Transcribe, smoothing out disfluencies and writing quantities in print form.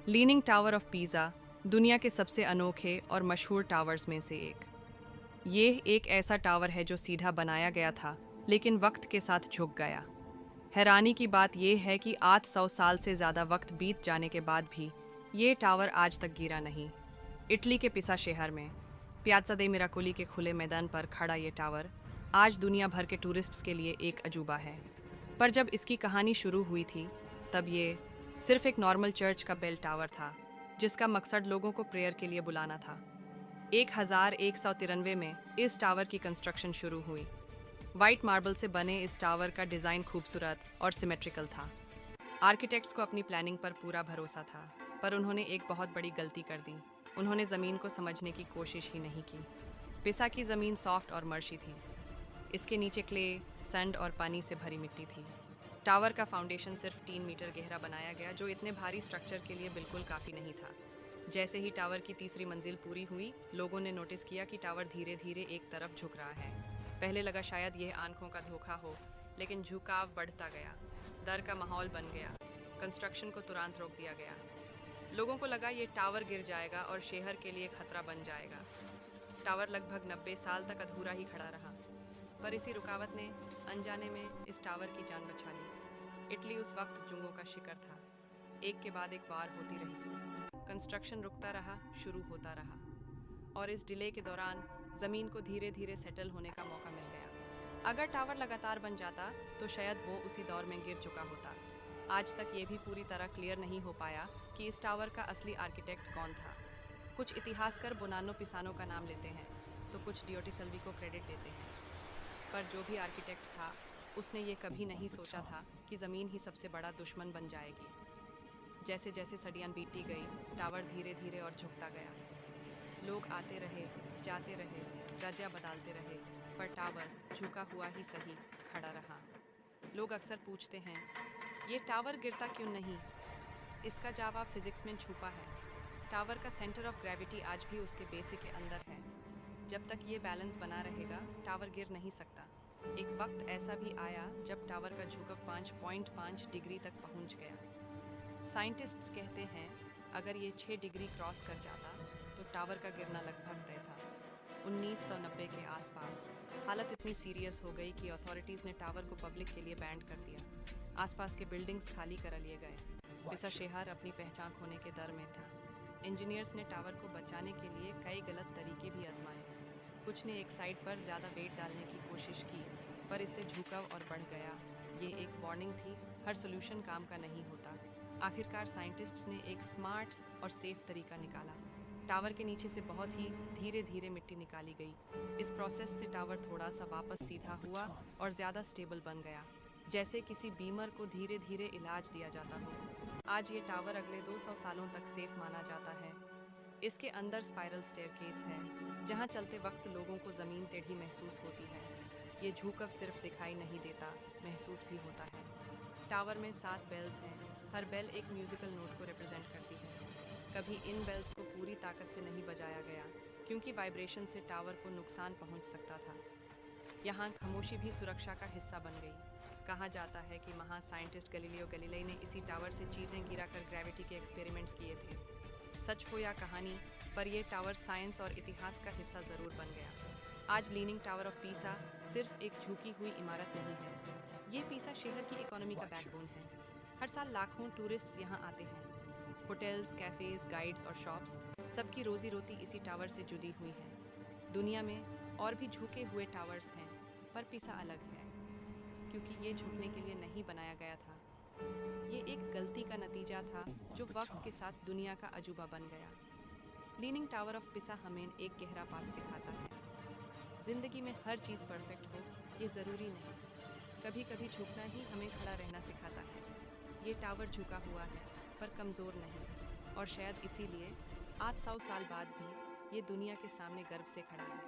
Leaning tower of pizza दुनिया के सबसे अनोखे और मशहूर टावर्स में से एक। ये एक ऐसा टावर है जो सीधा बनाया गया था लेकिन वक्त के साथ झुक गया। हैरानी की बात यह है कि 800 साल से ज़्यादा वक्त बीत जाने के बाद भी ये टावर आज तक गिरा नहीं। इटली के पिसा शहर में पियाज़्ज़ा दे मिराकोली के खुले मैदान पर खड़ा ये टावर आज दुनिया भर के टूरिस्ट्स के लिए एक अजूबा है। पर जब इसकी कहानी शुरू हुई थी तब ये सिर्फ एक नॉर्मल चर्च का बेल टावर था जिसका मकसद लोगों को प्रेयर के लिए बुलाना था। 1193 में इस टावर की कंस्ट्रक्शन शुरू हुई। वाइट मार्बल से बने इस टावर का डिज़ाइन खूबसूरत और सिमेट्रिकल था। आर्किटेक्ट्स को अपनी प्लानिंग पर पूरा भरोसा था, पर उन्होंने एक बहुत बड़ी गलती कर दी। उन्होंने ज़मीन को समझने की कोशिश ही नहीं की। पिसा की ज़मीन सॉफ्ट और मर्शी थी। इसके नीचे क्ले, सैंड और पानी से भरी मिट्टी थी। टावर का फाउंडेशन सिर्फ 3 मीटर गहरा बनाया गया, जो इतने भारी स्ट्रक्चर के लिए बिल्कुल काफ़ी नहीं था। जैसे ही टावर की तीसरी मंजिल पूरी हुई, लोगों ने नोटिस किया कि टावर धीरे धीरे एक तरफ झुक रहा है। पहले लगा शायद यह आंखों का धोखा हो, लेकिन झुकाव बढ़ता गया। डर का माहौल बन गया। कंस्ट्रक्शन को तुरंत रोक दिया गया। लोगों को लगा ये टावर गिर जाएगा और शहर के लिए खतरा बन जाएगा। टावर लगभग 90 साल तक अधूरा ही खड़ा रहा, पर इसी रुकावट ने अनजाने में इस टावर की जान बचा ली। इटली उस वक्त जुंगों का शिकार था। एक के बाद एक वार होती रही। कंस्ट्रक्शन रुकता रहा, शुरू होता रहा, और इस डिले के दौरान ज़मीन को धीरे धीरे सेटल होने का मौका मिल गया। अगर टावर लगातार बन जाता तो शायद वो उसी दौर में गिर चुका होता। आज तक ये भी पूरी तरह क्लियर नहीं हो पाया कि इस टावर का असली आर्किटेक्ट कौन था। कुछ इतिहासकार बोनानो पिसानो का नाम लेते हैं तो कुछ डिओटिसल्वी को क्रेडिट देते हैं, पर जो भी आर्किटेक्ट था उसने ये कभी नहीं सोचा था कि ज़मीन ही सबसे बड़ा दुश्मन बन जाएगी। जैसे जैसे सदियां बीतती गई, टावर धीरे धीरे और झुकता गया। लोग आते रहे, जाते रहे, दर्जा बदलते रहे, पर टावर झुका हुआ ही सही खड़ा रहा। लोग अक्सर पूछते हैं, ये टावर गिरता क्यों नहीं? इसका जवाब फिजिक्स में छुपा है। टावर का सेंटर ऑफ ग्रेविटी आज भी उसके बेस के अंदर है। जब तक ये बैलेंस बना रहेगा, टावर गिर नहीं सकता। एक वक्त ऐसा भी आया जब टावर का झुकाव 5.5 डिग्री तक पहुंच गया। साइंटिस्ट्स कहते हैं अगर ये 6 डिग्री क्रॉस कर जाता तो टावर का गिरना लगभग तय था। 1990 के आसपास हालत इतनी सीरियस हो गई कि अथॉरिटीज़ ने टावर को पब्लिक के लिए बैंड कर दिया। आसपास के बिल्डिंग्स खाली करा लिए गए। पिसा शहर अपनी पहचान खोने के दर में था। इंजीनियर्स ने टावर को बचाने के लिए कई गलत तरीके भी आजमाए। कुछ ने एक साइड पर ज़्यादा वेट डालने की कोशिश की, पर इससे झुकाव और बढ़ गया। ये एक वार्निंग थी, हर सोल्यूशन काम का नहीं होता। आखिरकार साइंटिस्ट्स ने एक स्मार्ट और सेफ तरीका निकाला। टावर के नीचे से बहुत ही धीरे धीरे मिट्टी निकाली गई। इस प्रोसेस से टावर थोड़ा सा वापस सीधा हुआ और ज़्यादा स्टेबल बन गया, जैसे किसी बीमर को धीरे धीरे इलाज दिया जाता हो। आज ये टावर अगले 200 सालों तक सेफ माना जाता है। इसके अंदर स्पाइरल स्टेयरकेस है, जहां चलते वक्त लोगों को ज़मीन टेढ़ी महसूस होती है। ये झुकाव सिर्फ दिखाई नहीं देता, महसूस भी होता है। टावर में 7 बेल्स हैं। हर बेल एक म्यूज़िकल नोट को रिप्रेजेंट करती है। कभी इन बेल्स को पूरी ताकत से नहीं बजाया गया, क्योंकि वाइब्रेशन से टावर को नुकसान पहुंच सकता था। यहाँ खामोशी भी सुरक्षा का हिस्सा बन गई। कहा जाता है कि महान साइंटिस्ट गैलीलियो गैलीली ने इसी टावर से चीज़ें गिराकर ग्रेविटी के एक्सपेरिमेंट्स किए थे। सच हो या कहानी, पर यह टावर साइंस और इतिहास का हिस्सा ज़रूर बन गया। आज लीनिंग टावर ऑफ पीसा सिर्फ एक झुकी हुई इमारत नहीं है, ये पीसा शहर की इकोनॉमी का बैकबोन है। हर साल लाखों टूरिस्ट्स यहाँ आते हैं। होटल्स, कैफ़ेज़, गाइड्स और शॉप्स, सबकी रोज़ी रोटी इसी टावर से जुड़ी हुई है। दुनिया में और भी झुके हुए टावर्स हैं, पर पीसा अलग है, क्योंकि ये झुकने के लिए नहीं बनाया गया था। ये एक गलती का नतीजा था जो वक्त के साथ दुनिया का अजूबा बन गया। लीनिंग टावर ऑफ पिसा हमें एक गहरा बात सिखाता है। ज़िंदगी में हर चीज़ परफेक्ट हो, ये ज़रूरी नहीं। कभी कभी झुकना ही हमें खड़ा रहना सिखाता है। ये टावर झुका हुआ है, पर कमज़ोर नहीं, और शायद इसीलिए 800 साल बाद भी ये दुनिया के सामने गर्व से खड़ा है।